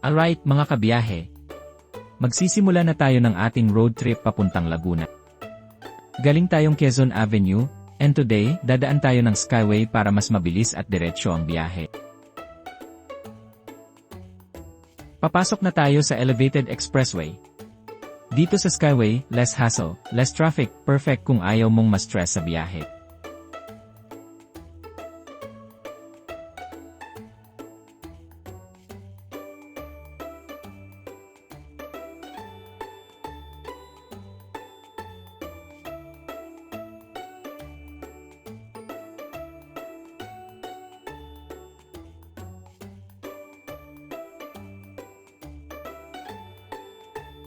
Alright mga kabiyahe. Magsisimula na tayo ng ating road trip papuntang Laguna. Galing tayong Quezon Avenue, and today, dadaan tayo ng Skyway para mas mabilis at diretsyo ang biyahe. Papasok na tayo sa Elevated Expressway. Dito sa Skyway, less hassle, less traffic, perfect kung ayaw mong ma-stress sa biyahe.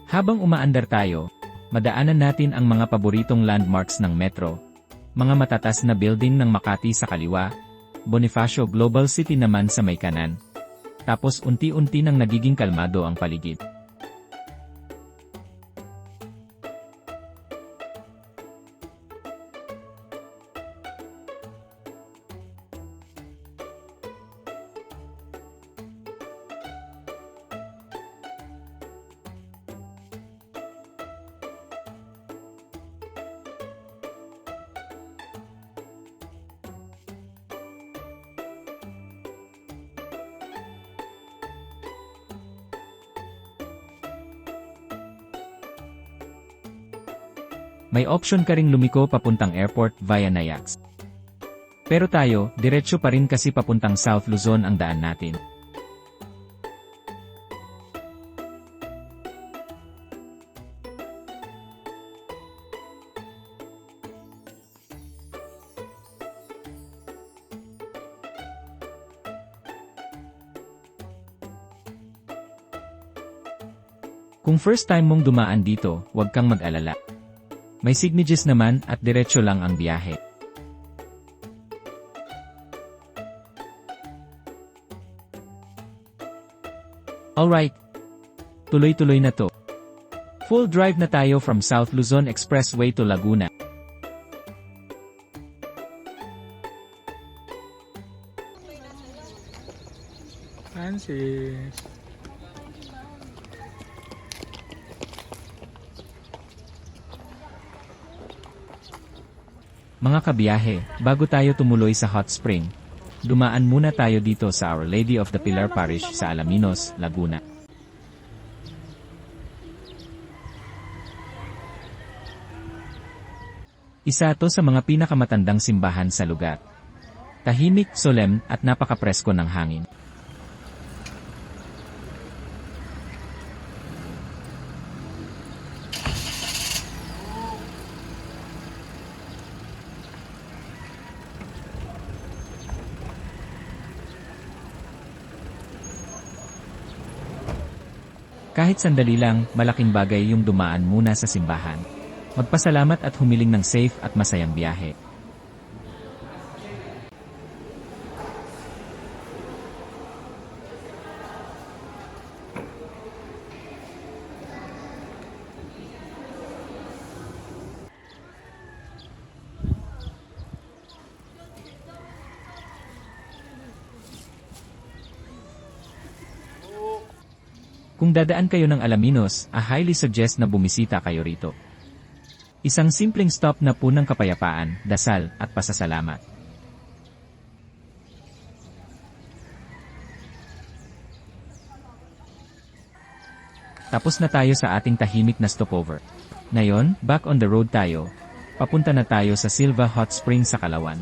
Habang umaandar tayo, madaanan natin ang mga paboritong landmarks ng metro, mga matatas na building ng Makati sa kaliwa, Bonifacio Global City naman sa may kanan. Tapos unti-unti nang nagiging kalmado ang paligid. May option ka ring lumiko papuntang airport via Nayax. Pero tayo, diretsyo pa rin kasi papuntang South Luzon ang daan natin. Kung first time mong dumaan dito, huwag kang mag-alala. May signages naman at diretsyo lang ang biyahe. Alright. Tuloy-tuloy na to. Full drive na tayo from South Luzon Expressway to Laguna. Francis. Mga kabiyahe, bago tayo tumuloy sa hot spring, dumaan muna tayo dito sa Our Lady of the Pilar Parish sa Alaminos, Laguna. Isa to sa mga pinakamatandang simbahan sa lugar. Tahimik, solemn, at napakapresko ng hangin. Kahit sandali lang, malaking bagay yung dumaan muna sa simbahan. Magpasalamat at humiling ng safe at masayang biyahe. Kung dadaan kayo ng Alaminos, I highly suggest na bumisita kayo rito. Isang simpleng stop na punang kapayapaan, dasal, at pasasalamat. Tapos na tayo sa ating tahimik na stopover. Ngayon, back on the road tayo. Papunta na tayo sa Silva Hot Spring sa Kalawan.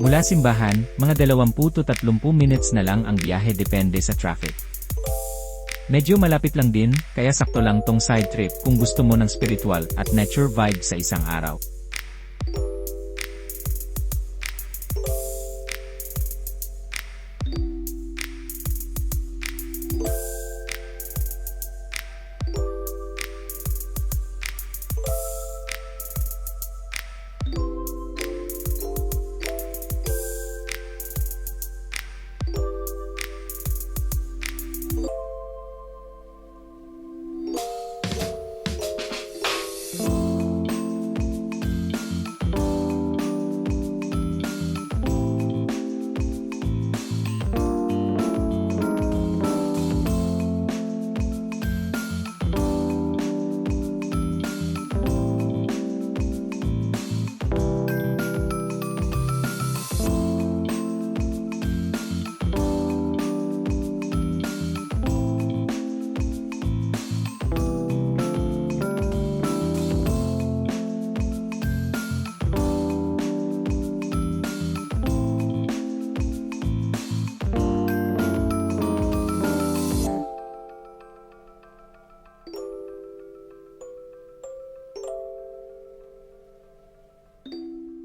Mula simbahan, mga 20 to 30 minutes na lang ang biyahe depende sa traffic. Medyo malapit lang din, kaya sakto lang tong side trip kung gusto mo ng spiritual at nature vibe sa isang araw.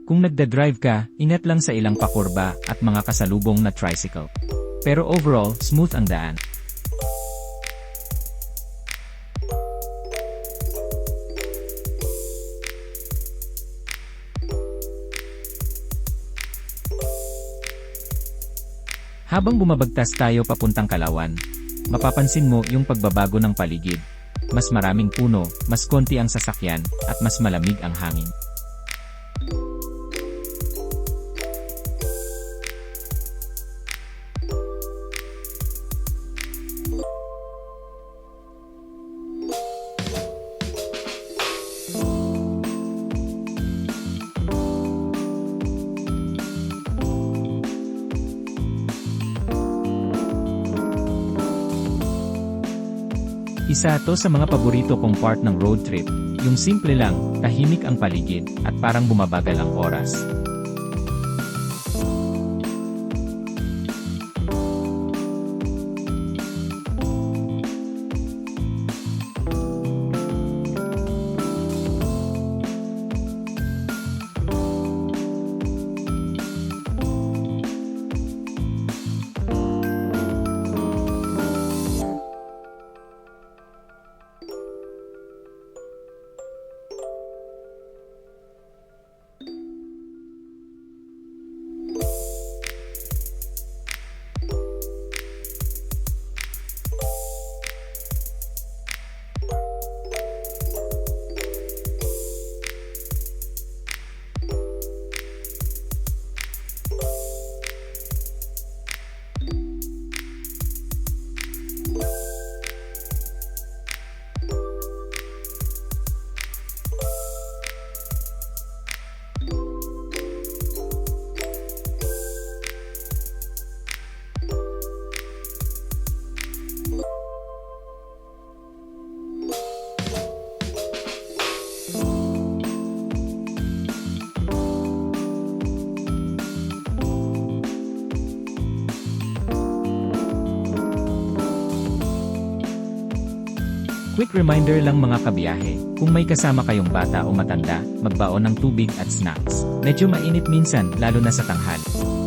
Kung nagda-drive ka, ingat lang sa ilang pakurba at mga kasalubong na tricycle. Pero overall, smooth ang daan. Habang bumabagtas tayo papuntang Kalawan, mapapansin mo yung pagbabago ng paligid. Mas maraming puno, mas konti ang sasakyan, at mas malamig ang hangin. Isa to sa mga paborito kong part ng road trip, yung simple lang, tahimik ang paligid, at parang bumabagal ang oras. Quick reminder lang mga kabiyahe, kung may kasama kayong bata o matanda, magbaon ng tubig at snacks. Medyo mainit minsan, lalo na sa tanghali.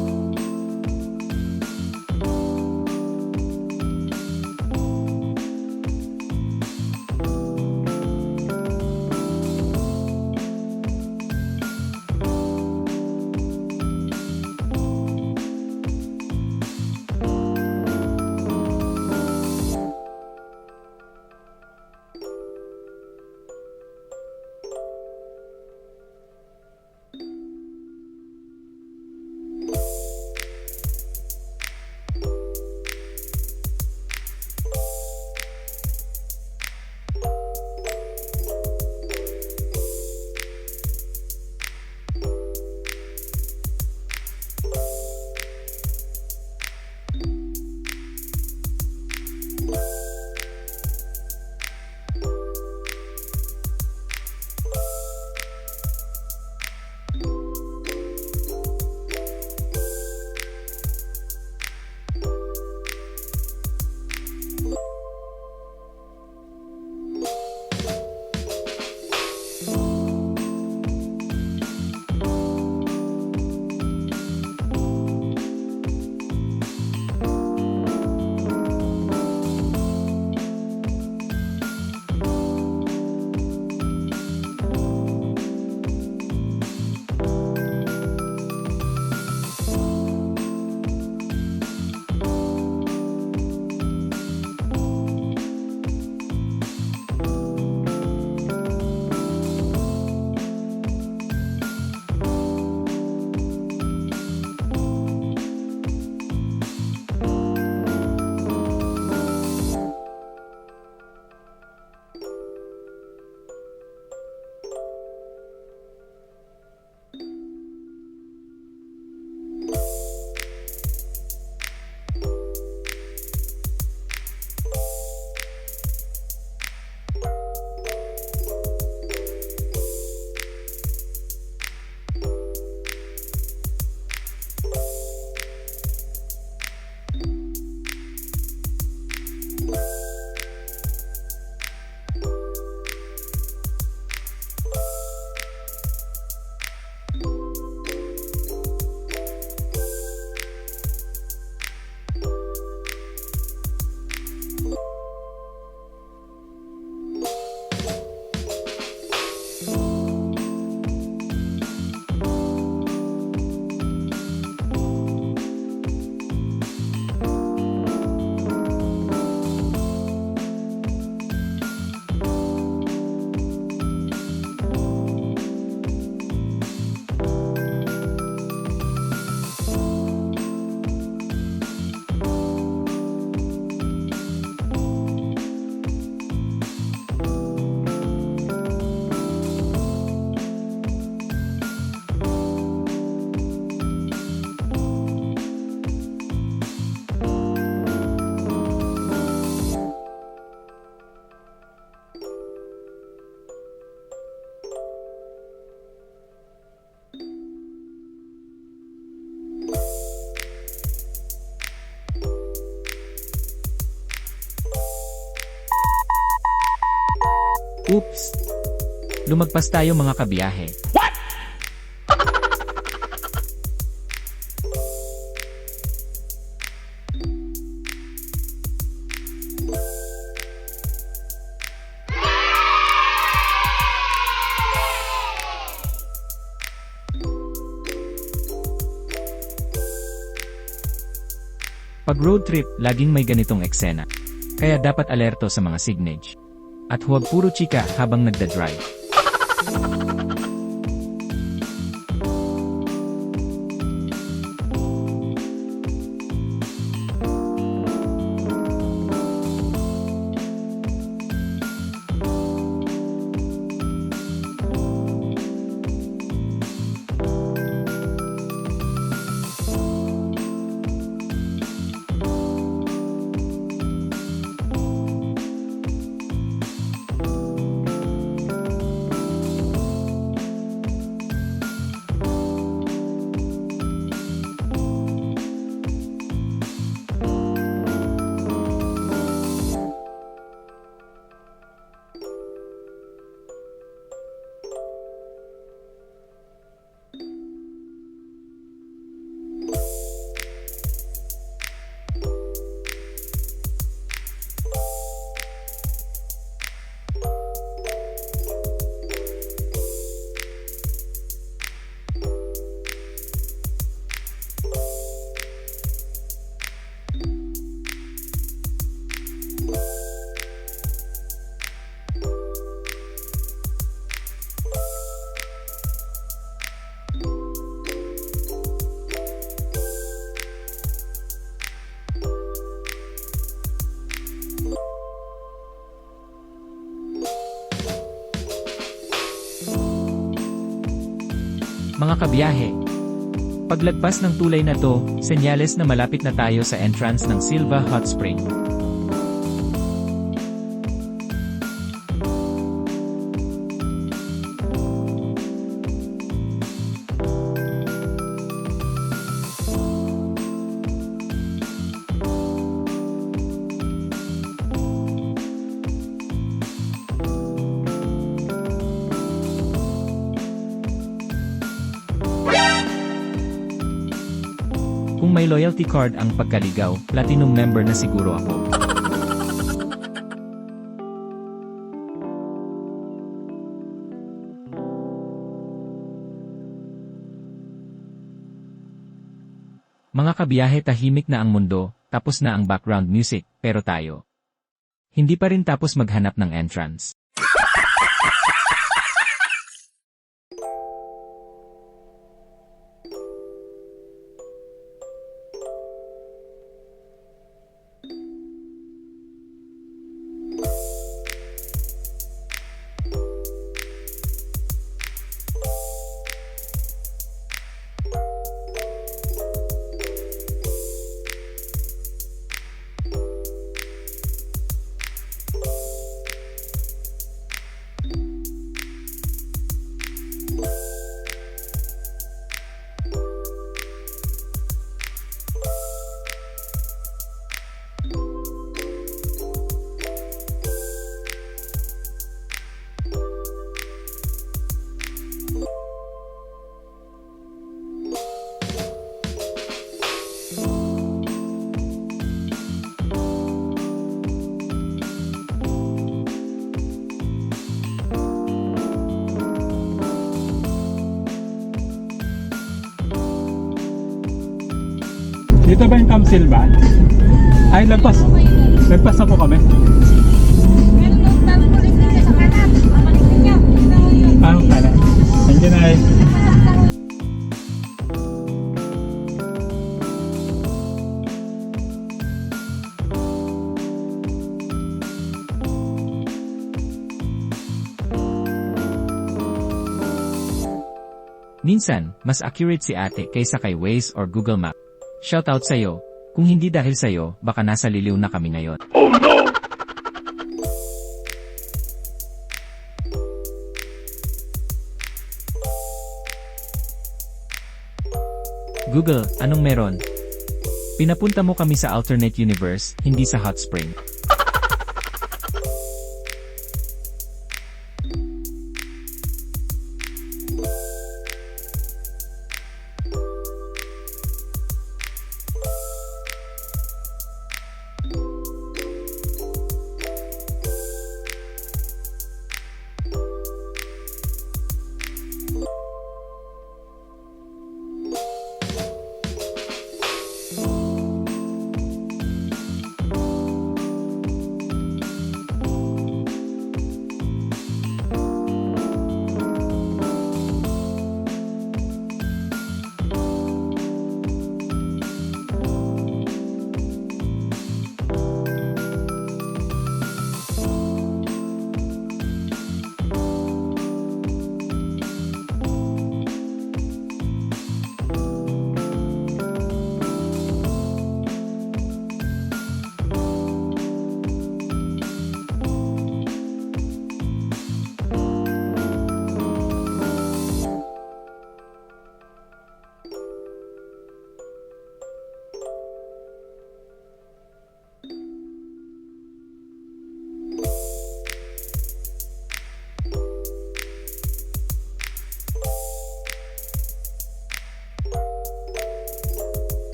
Oops! Lumagpas tayo mga kabiyahe. Pag road trip, laging may ganitong eksena. Kaya dapat alerto sa mga signage. At huwag puro chika habang nagda-drive. Mga kabiyahe, paglagpas ng tulay na to, senyales na malapit na tayo sa entrance ng Silva Hot Spring. Kung may loyalty card ang pagkaligaw, platinum member na siguro ako. Mga kabiyahe, tahimik na ang mundo, tapos na ang background music, pero tayo. Hindi pa rin tapos maghanap ng entrance. Dito ba yung Camp Silva? Ay, lagpas. Lagpas na po kami. Ah, pala. Thank you, Nay. Minsan, mas accurate si ate kaysa kay Waze or Google Map. Shoutout sa'yo. Kung hindi dahil sa'yo, baka nasa liliw na kami ngayon. Oh no! Google, anong meron? Pinapunta mo kami sa alternate universe, hindi sa hot spring.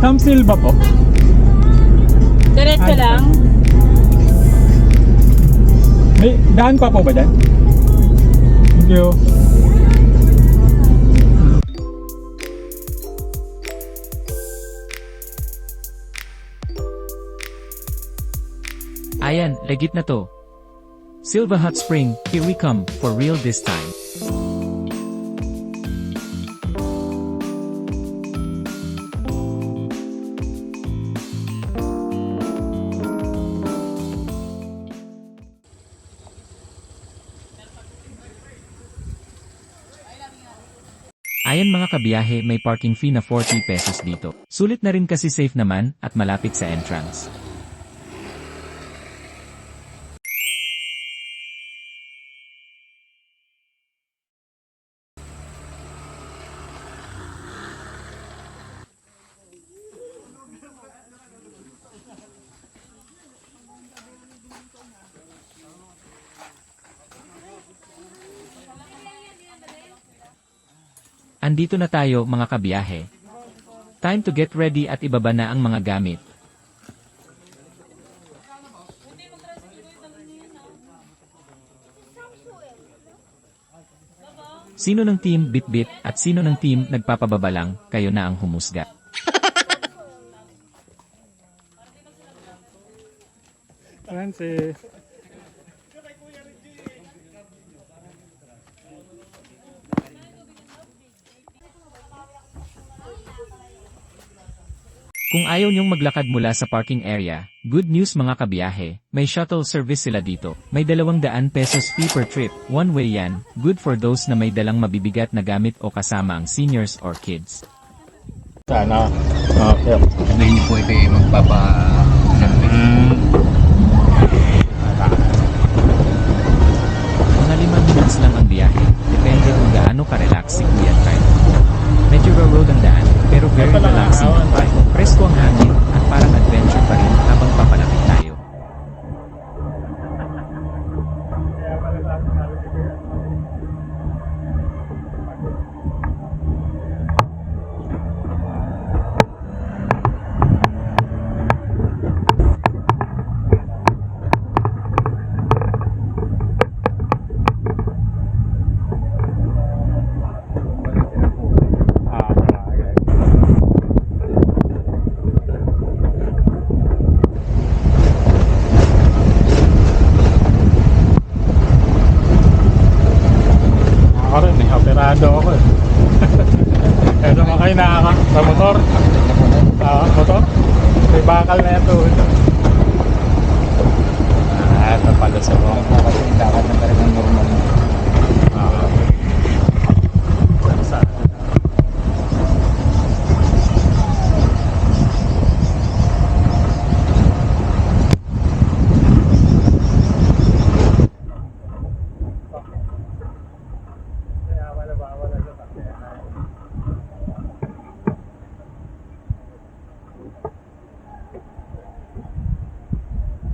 Sam Silva po. Diretso Ay. lang. May daan pa po ba dyan? Thank you. Ayan, legit na to. Silva Hot Spring, here we come, for real this time. Ayan mga kabiyahe, may parking fee na 40 pesos dito. Sulit na rin kasi safe naman, at malapit sa entrance. Andito na tayo mga kabiyahe. Time to get ready at ibaba na ang mga gamit. Sino ng team Bitbit at sino ng team nagpapababa lang, kayo na ang humusga. Francis. Kung ayaw niyong maglakad mula sa parking area, good news mga kabiyahe, may shuttle service sila dito. May 200 pesos fee per trip, one way yan, good for those na may dalang mabibigat na gamit o kasama ang seniors or kids. Sana. Okay. na hindi pwede magpapa Mga 5 minutes lang ang biyahe, depende kung gaano ka-relax si Kuya Drive. Medyo road ang daan, pero very relaxing ang ride. Presko ang hangin, at parang adventure pa rin habang papalapit tayo. Ako rin, operado ako eh. Kaya naman kayo sa motor. Motor? May bakal na ito. Ito pala sa mga. kasi dapat na talagang normal. Sa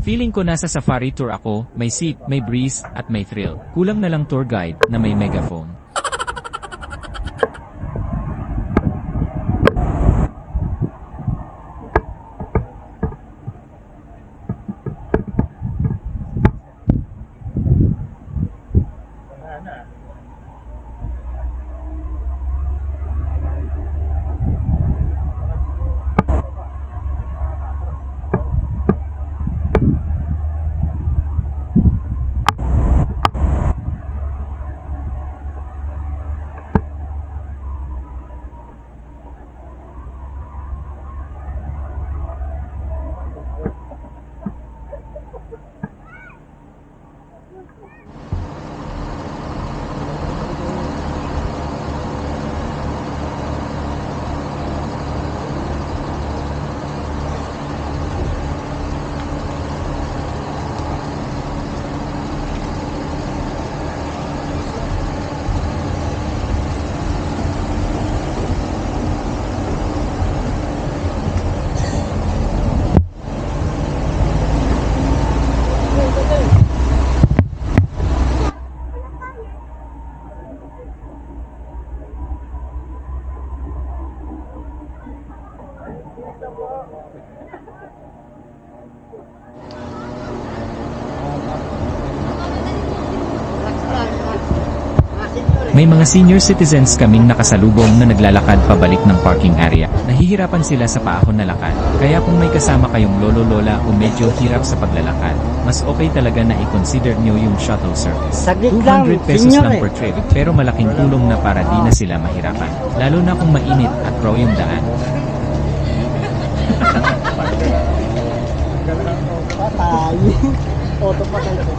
Feeling ko nasa safari tour ako, may seat, may breeze, at may thrill. Kulang na lang tour guide na may megaphone. May mga senior citizens kaming nakasalubong na naglalakad pabalik ng parking area. Nahihirapan sila sa paahon na lakad. Kaya kung may kasama kayong lolo-lola o medyo hirap sa paglalakad, mas okay talaga na i-consider nyo yung shuttle service. Saglit lang, 200 pesos senior lang eh. per trip, pero malaking tulong na para di na sila mahirapan. Lalo na kung mainit at raw yung daan. Patay. Auto pa talaga.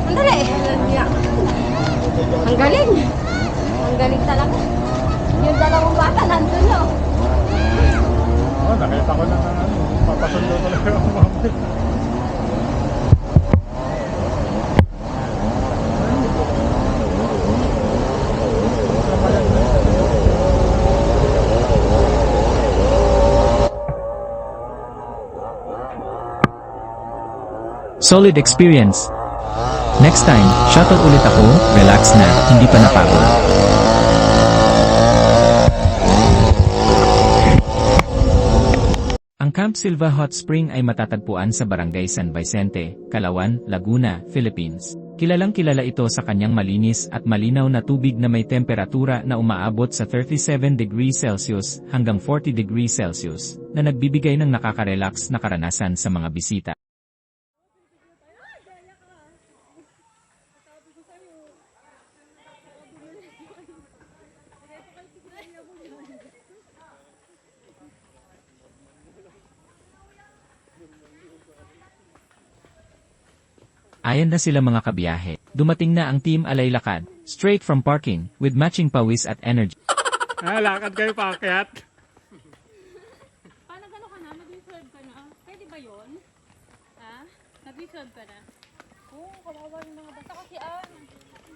Ang dali. Ang galing. Ang galing talaga. Yung dalawang bata nandun, no? Oh, nakita ko na papasundo talaga ako mamay. Solid experience. Next time, shuttle ulit ako, relax na, hindi pa napagod. Ang Camp Silva Hot Spring ay matatagpuan sa Barangay San Vicente, Calauan, Laguna, Philippines. Kilalang kilala ito sa kanyang malinis at malinaw na tubig na may temperatura na umaabot sa 37 degrees Celsius hanggang 40 degrees Celsius, na nagbibigay ng nakaka-relax na karanasan sa mga bisita. Ayan na sila mga kabiyahe. Dumating na ang Team Alay Lakad, straight from parking, with matching pawis at energy. Lakad kayo paakyat. Paano gano'n ka na? Nag-reserve ka na? Pwede ba yun? Ha? Nag-reserve ka na? Oo, kawawa yung mga bata kasi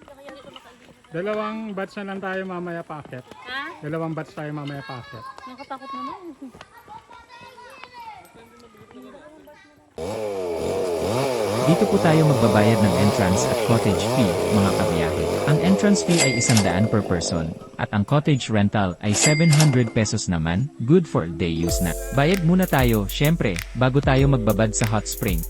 kaya dito makaibigan. Dalawang batch na lang tayo mamaya paakyat. Ha? Dalawang batch tayo mamaya paakyat. Nakatakot naman. Dito po tayo magbabayad ng entrance at cottage fee, mga kabiyahe. Ang entrance fee ay 100 per person, at ang cottage rental ay 700 pesos naman, good for day use na. Bayad muna tayo, syempre, bago tayo magbabad sa hot spring.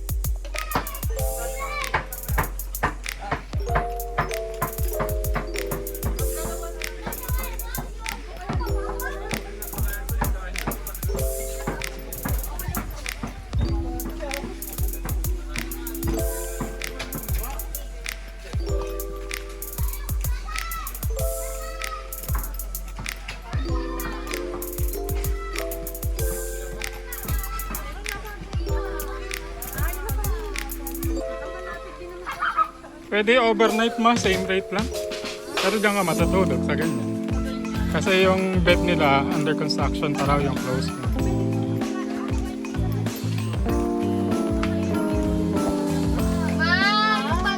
Pwede overnight ma, same rate lang. Pero diyan ka matutulog sa ganyan. Kasi yung bed nila under construction pa raw yung close.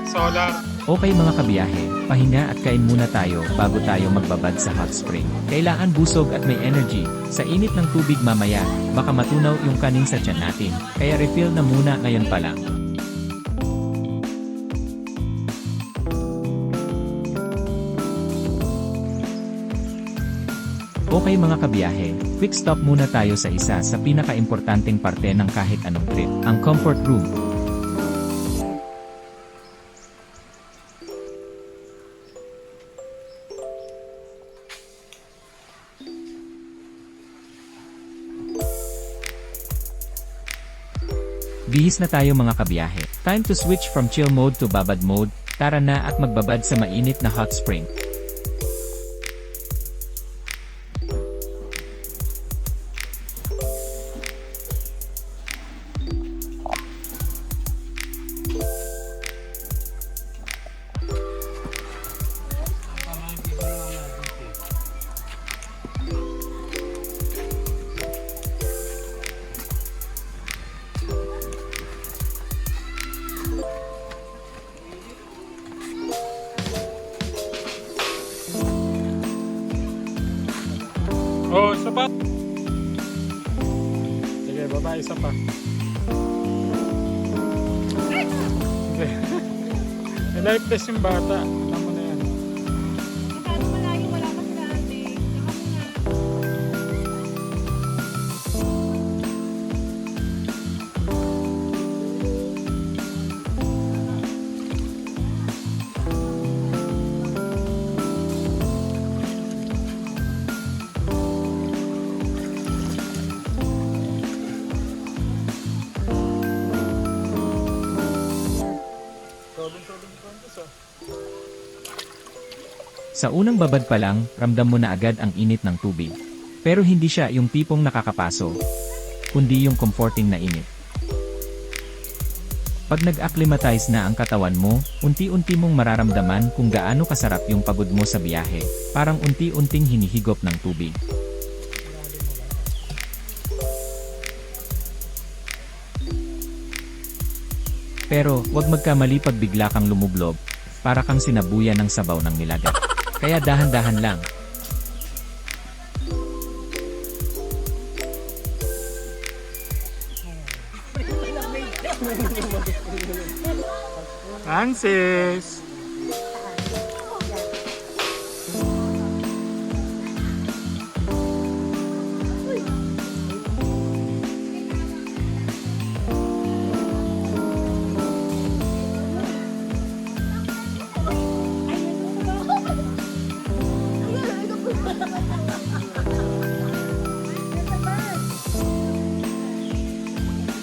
Solar. Okay mga kabiyahe, pahinga at kain muna tayo bago tayo magbabad sa hot spring. Kailangan busog at may energy. Sa init ng tubig mamaya, baka matunaw yung kanin sa tiyan natin. Kaya refill na muna ngayon pa lang. Okay mga kabiyahe, quick stop muna tayo sa isa sa pinaka-importanteng parte ng kahit anong trip, ang comfort room. Bihis na tayo mga kabiyahe. Time to switch from chill mode to babad mode. Tara na at magbabad sa mainit na hot spring. Oh, isa pa. Sige, baba, isa pa. Sige. May life test yung bata. Alam mo na yan. Magkano malayo? Wala pa sila ate. Tingnan mo na. Sa unang babad pa lang, ramdam mo na agad ang init ng tubig. Pero hindi siya yung tipong nakakapaso, kundi yung comforting na init. Pag nag-acclimatize na ang katawan mo, unti-unti mong mararamdaman kung gaano kasarap yung pagod mo sa biyahe, parang unti-unting hinihigop ng tubig. Pero, huwag magkamali pag bigla kang lumublob, para kang sinabuyan ng sabaw ng nilaga. Kaya dahan-dahan lang. Francis!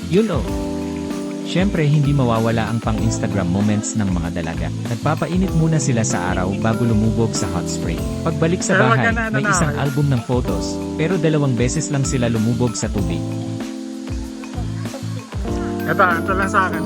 Yun o. Siyempre hindi mawawala ang pang-Instagram moments ng mga dalaga. Nagpapainit muna sila sa araw bago lumubog sa hot spring. Pagbalik sa Pero wag bahay, ka na, may isang album ng photos, pero 2 beses lang sila lumubog sa tubig. Ito lang sa akin.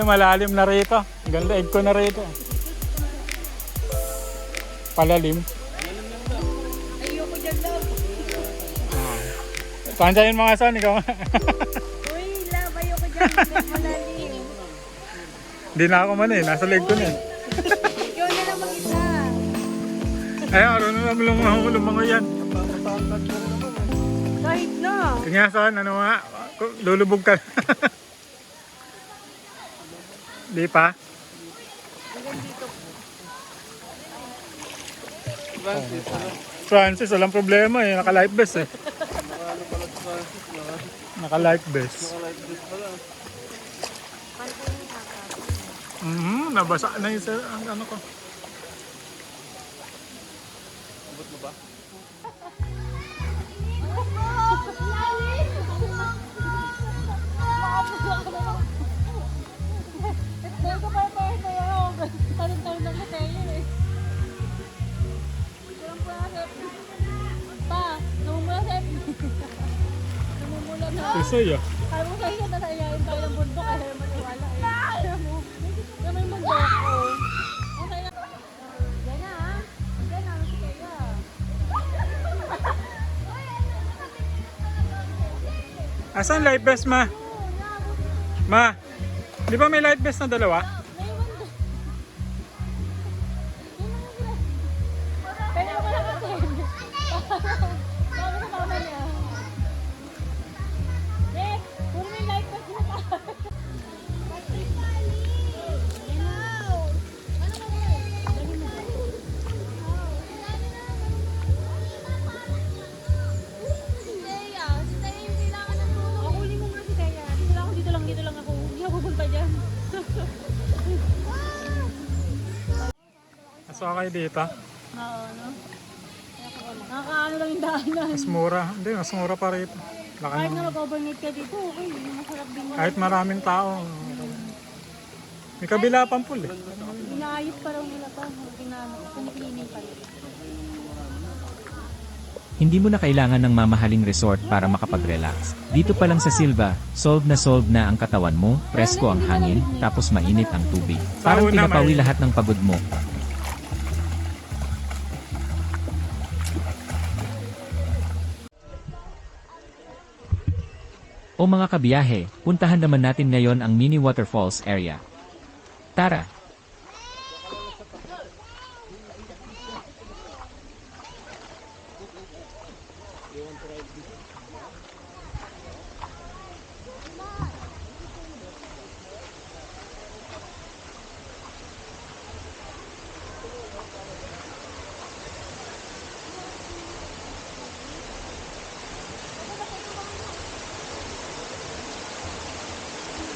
Malalim na rito. Ang ganda, egg ko na rito. Palalim. Ayoko dyan lang. Pansyahin mga son, ikaw. Uy, love, ayoko dyan. Malalim. Hindi na ako man eh, nasa leg ko na eh. Ikaw na lang mag-isa. Ay, araw na lang lumango yan. Kahit na. Kanya son, ano nga, lulubog ka. Di pa? Francis, walang problema eh. Naka-life vest eh. Naka-life vest. Nabasa na yung ang ano ko. Isoy ah. Alam mo kayo na tayain tayo ng bundok kaya maniwala eh. Alam mo, yung may bundok ko. Okay na. Yan na ha. Yan na, si Kaya. Asan life vest ma? Ma, di ba may life vest na dalawa? Pero wala kasi. Sabi sa mama niya. Eh, puro may life pass na ka. Huli mo nga si Kaya. Dito lang ako. Hindi ako pupunta dyan. Aso kayo dito. Oo, no? Nakakaano lang yung daanan. Mas mura. Hindi, mas mura pa rito. Laki Kahit ng- na mag-overnight ka dito, okay. Masarap din mo. Kahit maraming tao. May kabila pang pool eh. Inaayos pa raw nila pa. Kiniklinin pa rin. Hindi mo na kailangan ng mamahaling resort para makapag-relax. Dito pa lang sa Silva, solve na ang katawan mo, presko ang hangin, tapos mainit ang tubig. Parang Sauna, pinapawi may- lahat ng pagod mo. O mga kabiyahe, puntahan naman natin ngayon ang mini waterfalls area. Tara!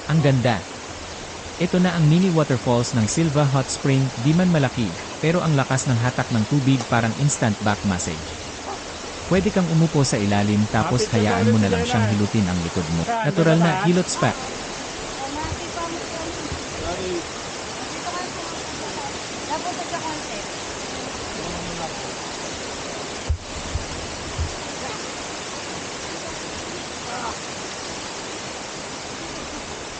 Ang ganda! Ito na ang mini waterfalls ng Silva Hot Spring, di man malaki, pero ang lakas ng hatak ng tubig parang instant back massage. Pwede kang umupo sa ilalim tapos hayaan mo na lang siyang hilutin ang likod mo. Natural na hilot spa. Dapat sa konti.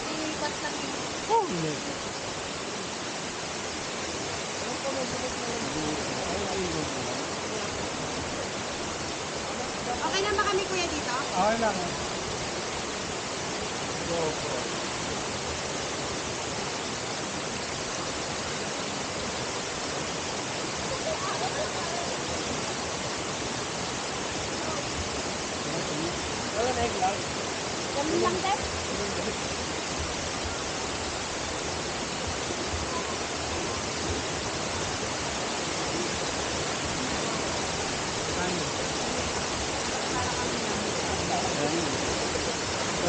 Ilipat lang yun. Okay na ba kami kuya dito? Okay lang. Ganun lang din?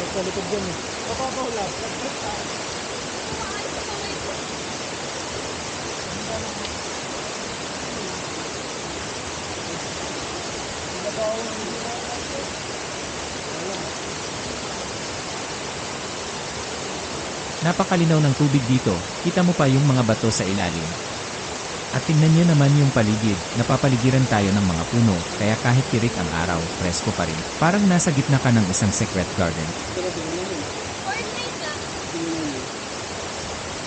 Sa likod dyan eh. Papapahulap. Napakalinaw ng tubig dito, kita mo pa yung mga bato sa ilalim. At tingnan niyo naman yung paligid, napapaligiran tayo ng mga puno, kaya kahit tirik ang araw, presko pa rin. Parang nasa gitna ka ng isang secret garden. Portrait lang.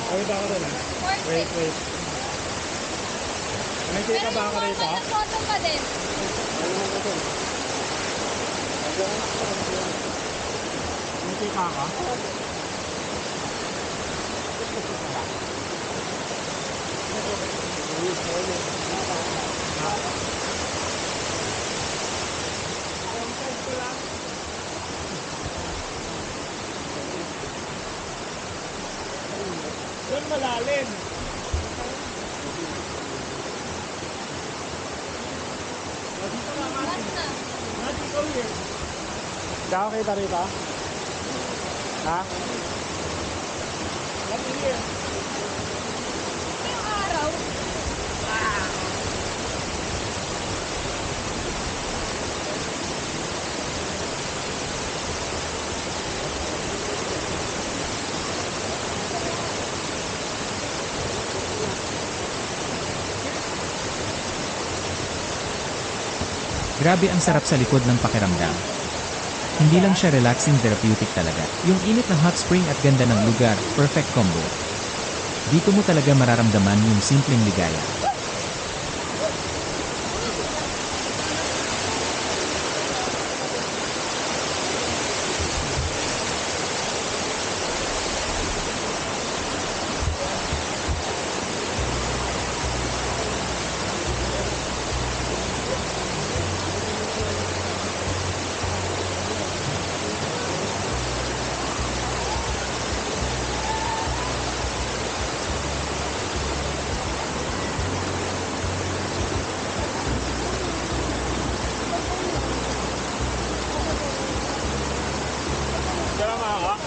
Okay ba ako rin ah? Portrait. Wait. May kita ba ako rito? Photo pa din. May kita ka? Doon malalim. Last na. Mati ko here. Hindi ako kita rito? Ha? Mati here. Yung araw. Grabe ang sarap sa likod ng pakiramdam. Hindi lang siya relaxing, therapeutic talaga. Yung init ng hot spring at ganda ng lugar, perfect combo. Dito mo talaga mararamdaman yung simpleng ligaya. Diyan lang ako.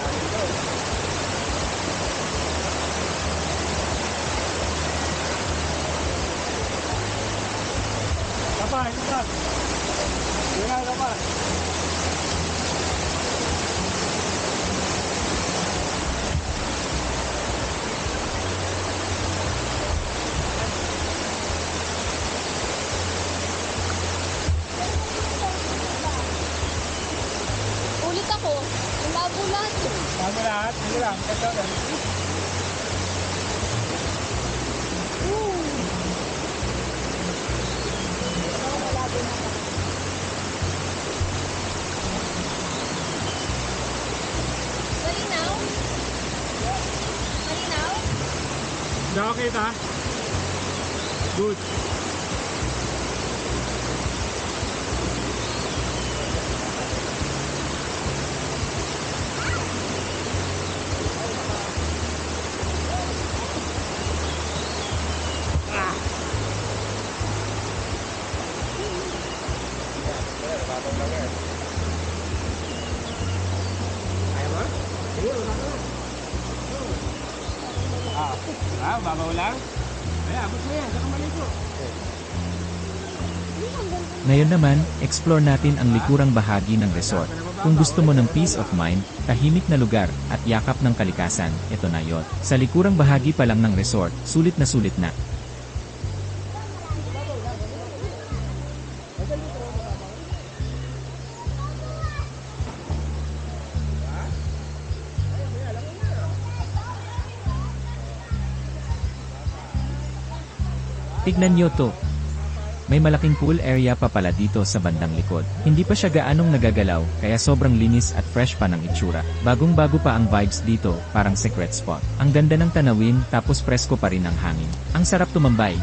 Kapay, kapay. Tingnan, kapay. Ulit ako. Malabo lahat. Kami lahat. Sige lang. Ito lang. Malinaw? Malinaw? Hindi ako kita. Good. Ayaw mo? Sige, wala ka na. Babaw lang? Ay, abot mo yan. Saka maligo. Ngayon naman, explore natin ang likurang bahagi ng resort. Kung gusto mo ng peace of mind, tahimik na lugar, at yakap ng kalikasan, ito na yon. Sa likurang bahagi pa lang ng resort, sulit na. Tignan nyo to. May malaking pool area pa pala dito sa bandang likod. Hindi pa siya gaanong nagagalaw, kaya sobrang linis at fresh pa ng itsura. Bagong-bago pa ang vibes dito, parang secret spot. Ang ganda ng tanawin, tapos presko pa rin ang hangin. Ang sarap tumambay.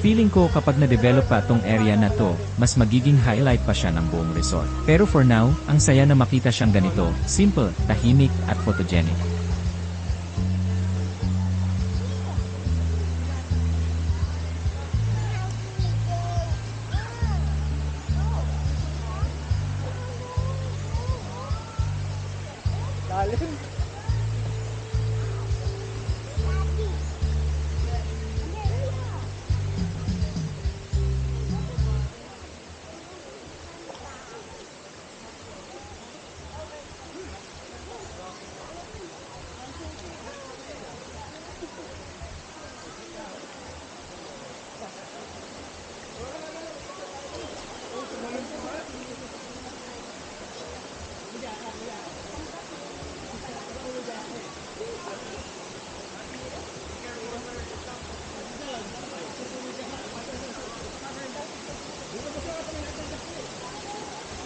Feeling ko kapag na-develop pa tong area na to, mas magiging highlight pa siya ng buong resort. Pero for now, ang saya na makita siyang ganito, simple, tahimik, at photogenic. Lalim.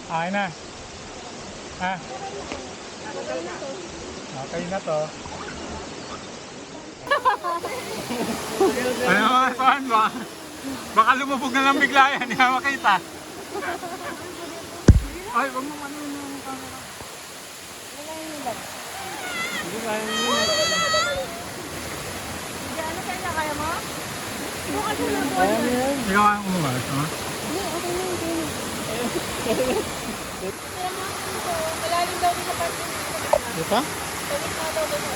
Okay na. Ha? Okay na to. Ano mga saan ba? Baka lumubog na lang bigla yan. Hindi ka makita. Ay, wag mo ano yung camera. Hindi kaya nyo. Ano kaya kaya mo? Bukas mo na po. Ikaw ang umuwas, ha? Malalim daw din sa parking. Dito?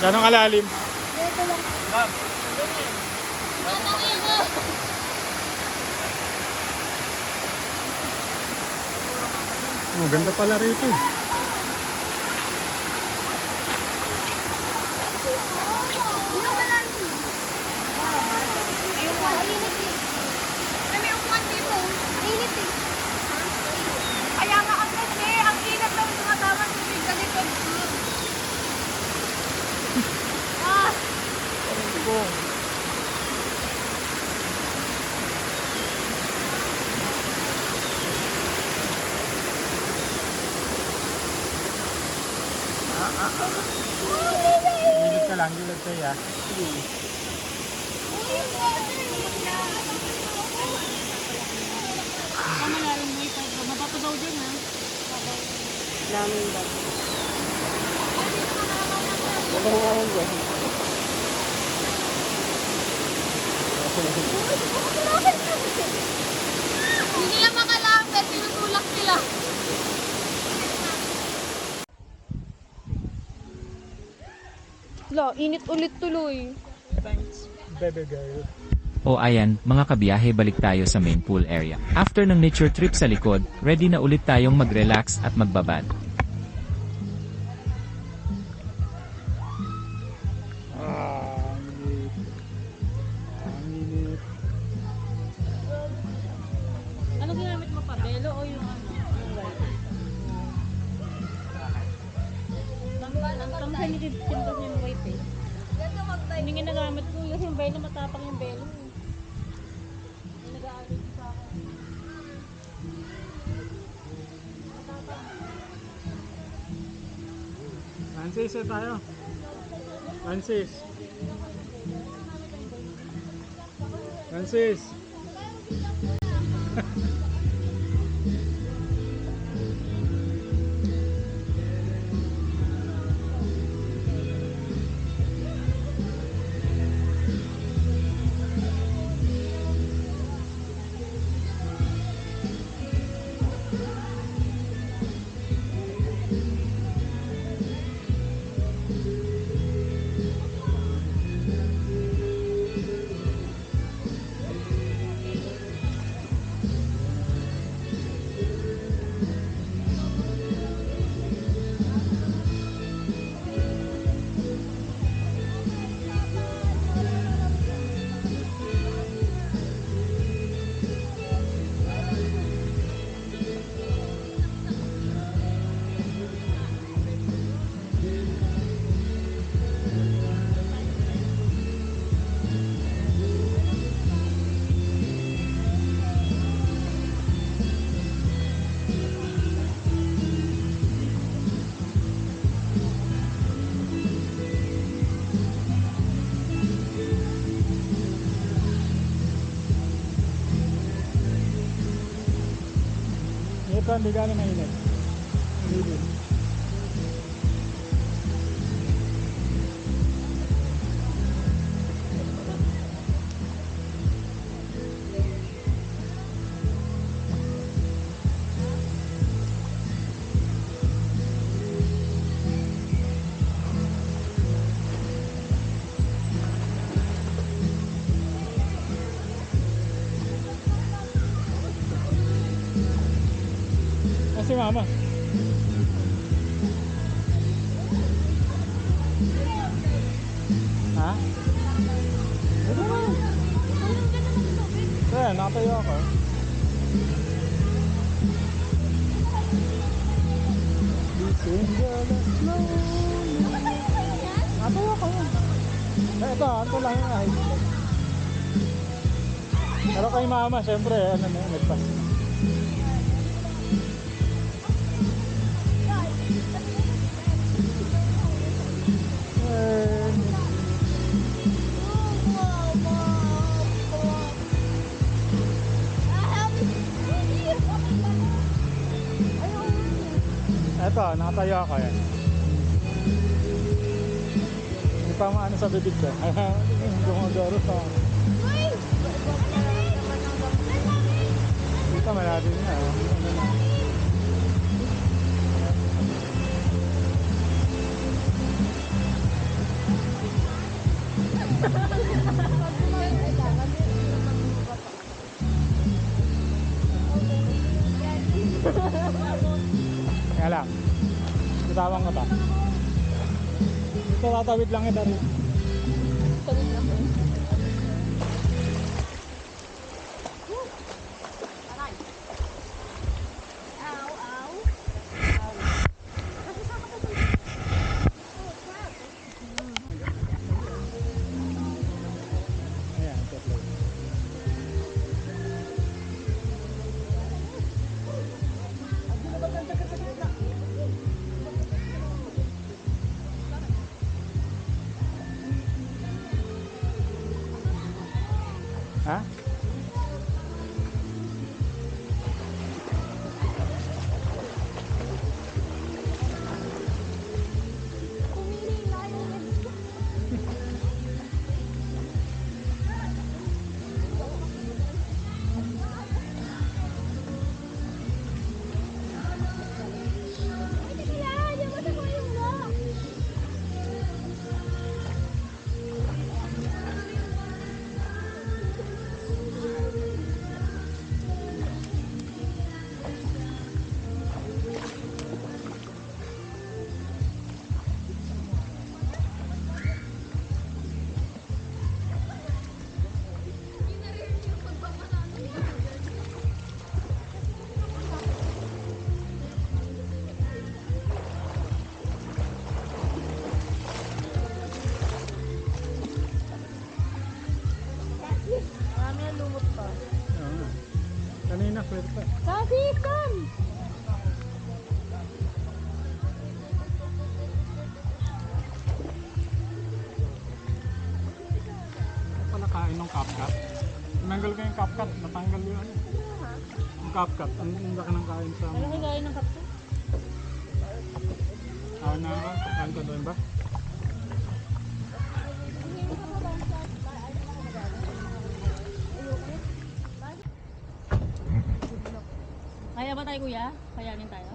Ganong kalalim? Dito lang. Oh, ganda pala rito. Kaya nga ang kasi, ang inat daw yung mga tama sa big ganito. Gilid ka lang, gilid ka ya. Malalim mo ito. Mabato daw din ha. Namin ba? Maganda nga yan dyan. Hindi lang makalapit, tinutulak sila. La, init ulit tuloy. Thanks, baby girl. O ayan, mga kabiyahe, balik tayo sa main pool area. After ng nature trip sa likod, ready na ulit tayong mag-relax at magbabad. Ang init. Ano ginamit mo pa? Belo o yung ano? Yung white? Ang sensitive kasi yung white eh. Hindi ginagamit ko yung belo, matapang yung belo. Hindi nag-aalit sa akin. Francis, eh tayo. Francis. Francis. Ito, hindi gano'n mainit. Hindi din. Si mama. Ha? Ito na. Kaya, nakatayo ako. Nakatayo ako. Ito lang yung ahit. Pero kay mama, syempre, ano na, nagpas na. Eto, nakatayo ako yan. Hindi pa maano sa bibig ko. Gumagaro pa. Dito malalim na. Ano na. Kaya lang, itawang ka ba? Ito tatawid lang ito rin. Tawid lang. Aray. Ow, ow. Ayan, tatlo. Ha? Marami na lumot pa. Oo. Kanina, pwede pa. Kasikan! Ito pala kain ng CapCut. Tinanggal ko yung CapCut. Natanggal yung ano. Yung CapCut. Ang laki ng kain sa Malaki mga. gaya ng kapso. Kain na ka. Kain ka doon ba? Kaya ba tayo kuya? Kayanin tayo?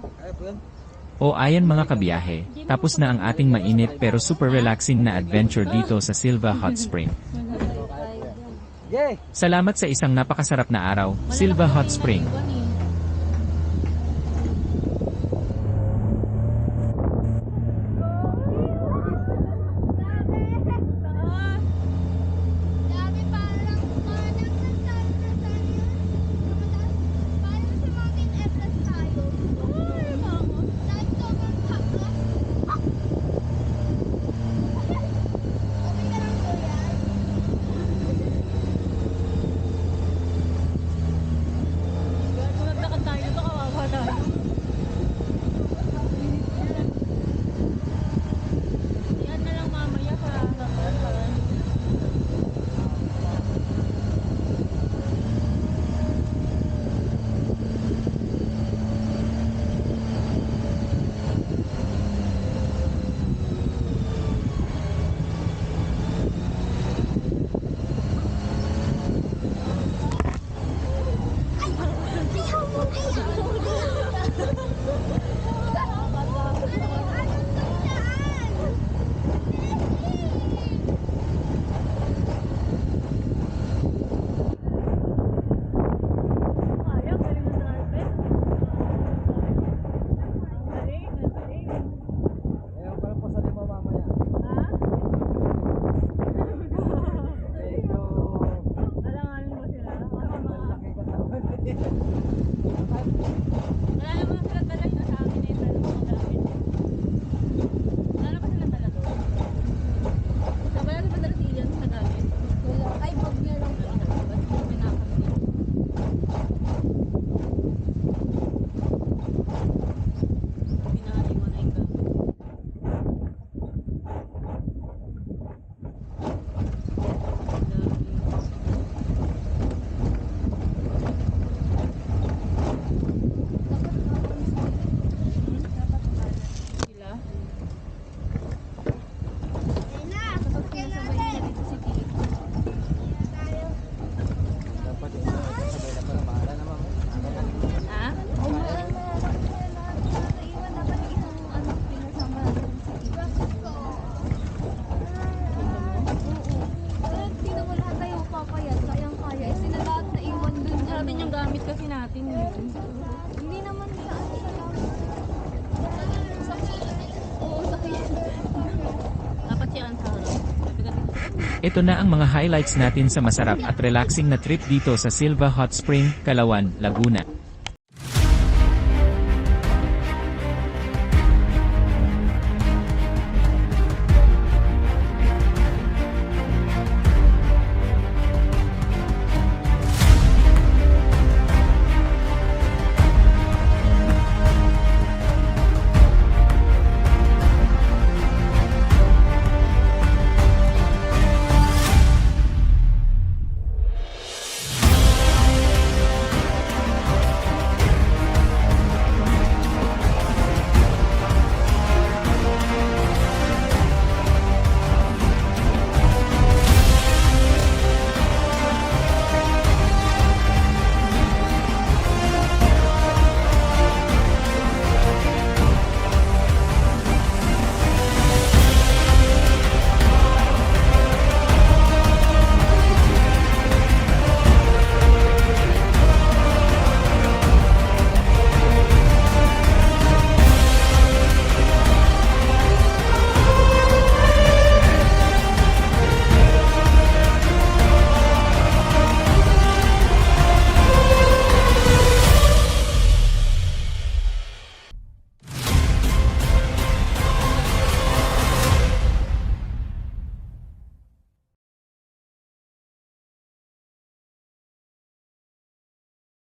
O ayan mga kabiyahe, tapos na ang ating mainit pero super relaxing na adventure dito sa Silva Hot Spring. Salamat sa isang napakasarap na araw, Silva Hot Spring. Dami parang nagsasalita tayo. Parang sa Mountain Everest tayo. Dahil sobrang takas. Okay ka lang kuya? Ito na ang mga highlights natin sa masarap at relaxing na trip dito sa Silva Hot Spring, Kalawan, Laguna.